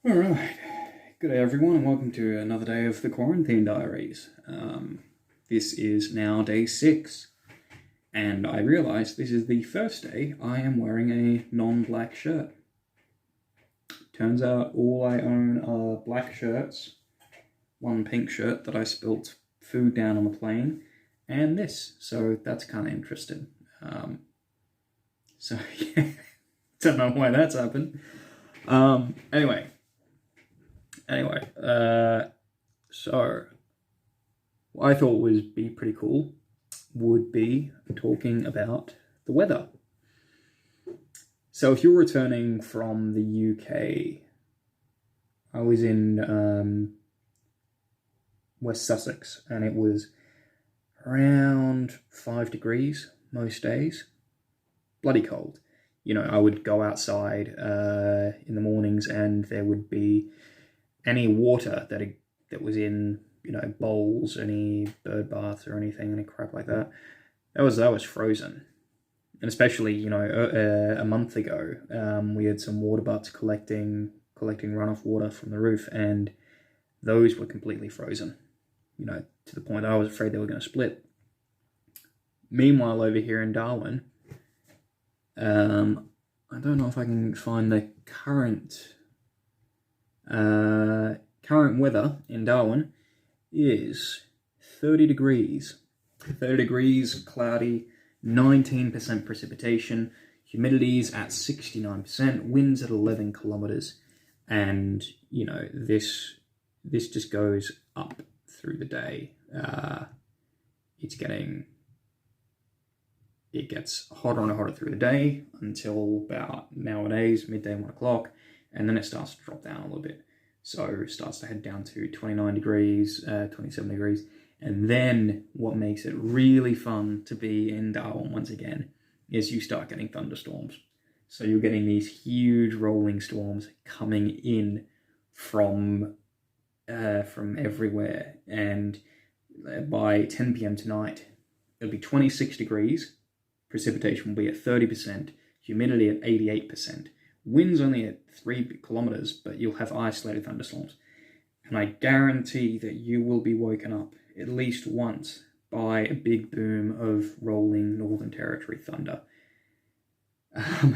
Alright, good day everyone and welcome to another day of the Quarantine Diaries. This is now day 6, and I realise this is the first day I am wearing a non-black shirt. Turns out all I own are black shirts, one pink shirt that I spilt food down on the plane, and this, so that's kind of interesting. So yeah, don't know why that's happened. Anyway, so what I thought would be pretty cool would be talking about the weather. So if you're returning from the UK, I was in West Sussex, and it was around 5 degrees most days. Bloody cold. You know, I would go outside in the mornings, and there would be any water that was in, bowls, any bird baths or anything, any crap like that. That was frozen. And especially, a month ago, we had some water butts collecting runoff water from the roof, and those were completely frozen. To the point that I was afraid they were going to split. Meanwhile, over here in Darwin, I don't know if I can find the current weather in Darwin is 30 degrees. 30 degrees, cloudy, 19% precipitation, humidity's at 69%, winds at 11 kilometers, and this just goes up through the day. It gets hotter and hotter through the day until about nowadays, midday, 1 o'clock, and then it starts to drop down a little bit. So it starts to head down to 29 degrees, 27 degrees. And then what makes it really fun to be in Darwin once again is you start getting thunderstorms. So you're getting these huge rolling storms coming in from everywhere. And by 10 p.m. tonight, it'll be 26 degrees. Precipitation will be at 30%, humidity at 88%. Winds only at 3 kilometers, but you'll have isolated thunderstorms. And I guarantee that you will be woken up at least once by a big boom of rolling Northern Territory thunder. I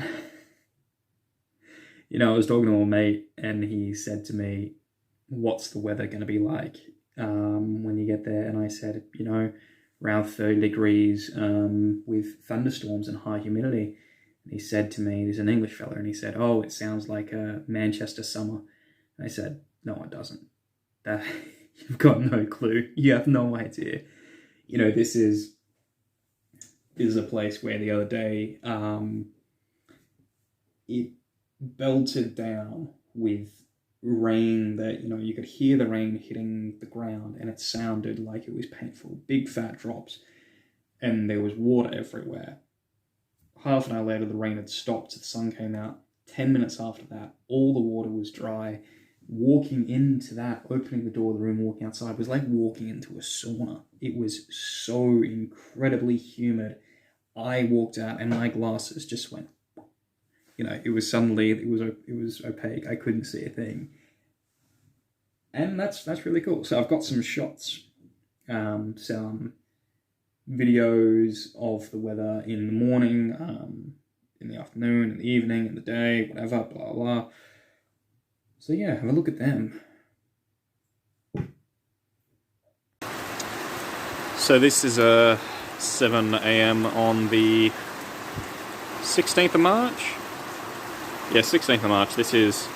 was talking to a mate, and he said to me, what's the weather going to be like when you get there? And I said, around 30 degrees with thunderstorms and high humidity. And he said to me, there's an English fella, and he said, oh, it sounds like a Manchester summer. And I said, no, it doesn't. You've got no clue. You have no idea. This is a place where the other day it belted down with rain that, you could hear the rain hitting the ground, and it sounded like it was painful. Big fat drops, and there was water everywhere. Half an hour later, the rain had stopped, the sun came out. 10 minutes after that, all the water was dry. Walking into that, opening the door of the room, walking outside, was like walking into a sauna. It was so incredibly humid. I walked out, and my glasses just went, it was opaque. I couldn't see a thing. And that's really cool. So I've got some shots, some videos of the weather in the morning, in the afternoon, in the evening, in the day, whatever, blah, blah. So yeah, have a look at them. So this is 7 a.m. on the 16th of March. Yeah, 16th of March. This is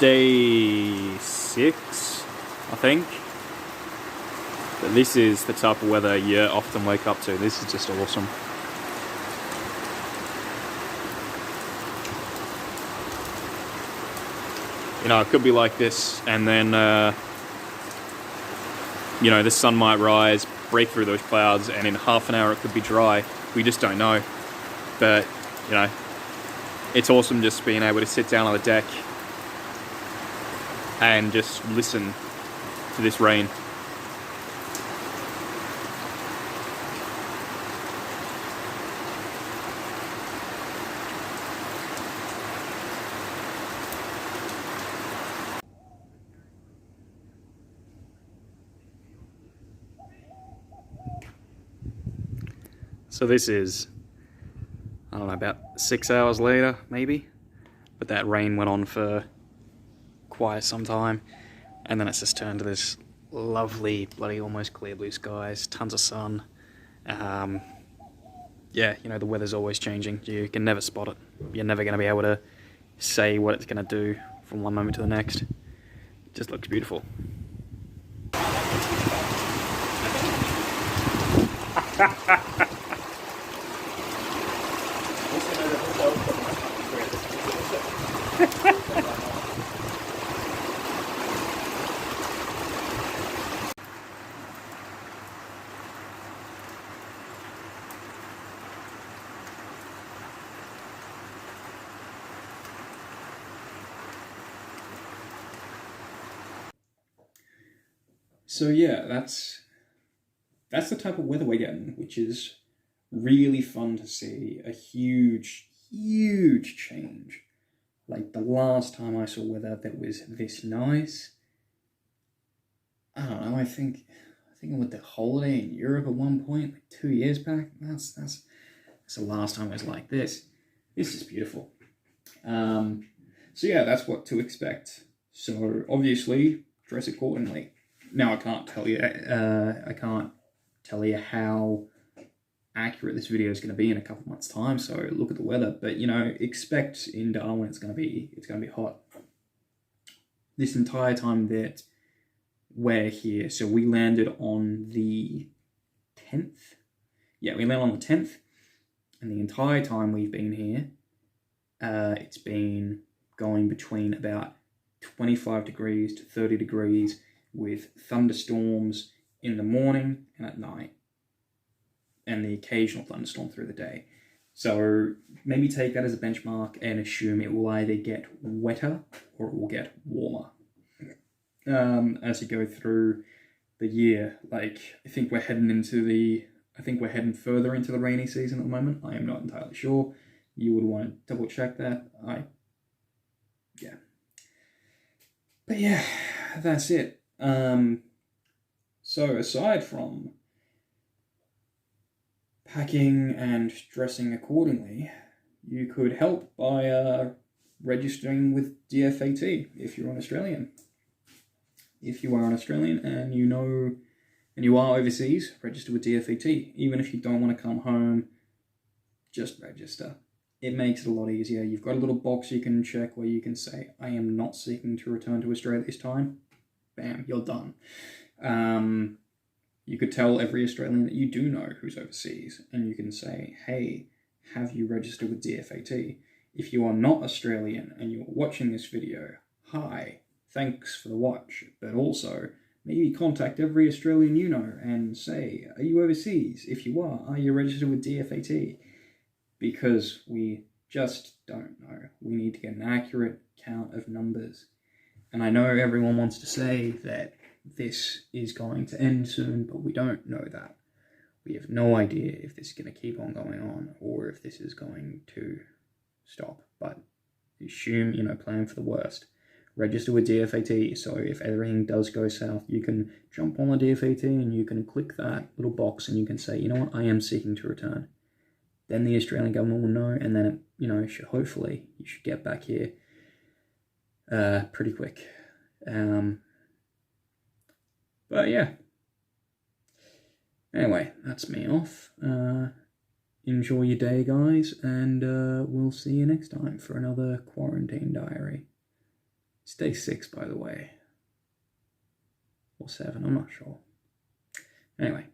day 6, I think. But this is the type of weather you often wake up to. This is just awesome. It could be like this, and then, the sun might rise, break through those clouds, and in half an hour it could be dry. We just don't know. But, it's awesome just being able to sit down on the deck and just listen to this rain. So this is, I don't know, about 6 hours later, maybe? But that rain went on for quite some time, and then it's just turned to this lovely, bloody almost clear blue skies, tons of sun. Yeah, you know, the weather's always changing. You can never spot it. You're never going to be able to say what it's going to do from one moment to the next. It just looks beautiful. So yeah, that's the type of weather we're getting, which is really fun to see. A huge, huge change. Like the last time I saw weather that was this nice, I don't know, I think I went to holiday in Europe at one point, like 2 years back. That's the last time it was like this. This is beautiful. So yeah, that's what to expect. So obviously, dress accordingly. Now I can't tell you how accurate this video is going to be in a couple months' time. So look at the weather, but you know, expect in Darwin it's going to be hot. This entire time that we're here, so we landed on the 10th. Yeah, we landed on the 10th, and the entire time we've been here, it's been going between about 25 degrees to 30 degrees with thunderstorms in the morning and at night, and the occasional thunderstorm through the day. So maybe take that as a benchmark and assume it will either get wetter or it will get warmer as you go through the year. Like, I think we're heading further into the rainy season at the moment. I am not entirely sure. You would want to double check that. Yeah. But yeah, that's it. So aside from packing and dressing accordingly, you could help by registering with DFAT if you're an Australian. If you are an Australian and you are overseas, register with DFAT. Even if you don't want to come home, just register. It makes it a lot easier. You've got a little box you can check where you can say, I am not seeking to return to Australia this time. Bam, you're done. You could tell every Australian that you do know who's overseas, and you can say, hey, have you registered with DFAT? If you are not Australian and you're watching this video, hi, thanks for the watch, but also maybe contact every Australian you know and say, are you overseas? If you are you registered with DFAT? Because we just don't know. We need to get an accurate count of numbers. And I know everyone wants to say that this is going to end soon, but we don't know that. We have no idea if this is going to keep on going on or if this is going to stop. But assume, plan for the worst. Register with DFAT, so if everything does go south, you can jump on the DFAT and you can click that little box and you can say, you know what, I am seeking to return. Then the Australian government will know, and then hopefully you should get back here pretty quick. But yeah. Anyway, that's me off. Enjoy your day, guys, and we'll see you next time for another Quarantine Diary. It's day 6, by the way. Or 7, I'm not sure. Anyway.